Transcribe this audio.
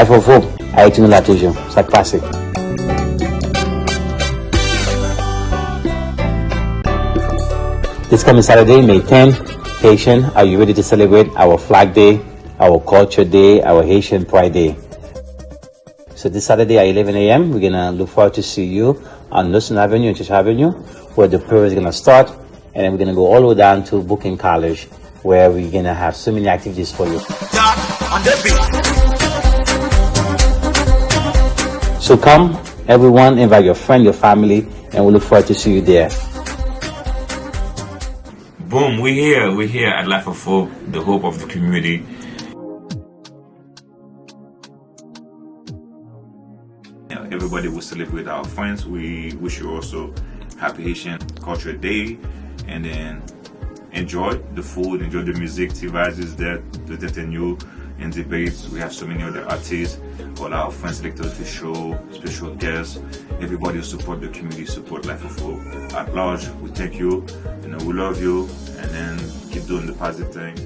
Life of Hope, Haitian Culture, ça passe. This coming Saturday, May 10th, Haitian, are you ready to celebrate our Flag Day, our Culture Day, our Haitian Pride Day? So this Saturday at 11 a.m., we're going to look forward to see you on Nelson Avenue and Church Avenue, where the prayer is going to start. And then we're going to go all the way down to Booking College, where we're going to have so many activities for you. So come, everyone, invite your friend, your family, and we look forward to see you there. Boom, we're here at Life of Hope, the hope of the community. Everybody will celebrate our friends. We wish you also happy Haitian Culture Day, and then enjoy the food, enjoy the music. T-Vaz is there to entertain you in debates. We have so many other artists, all our friends selected to show, special guests. Everybody who support the community, support Life of Hope. At large, we thank you, we love you, and then keep doing the positive thing.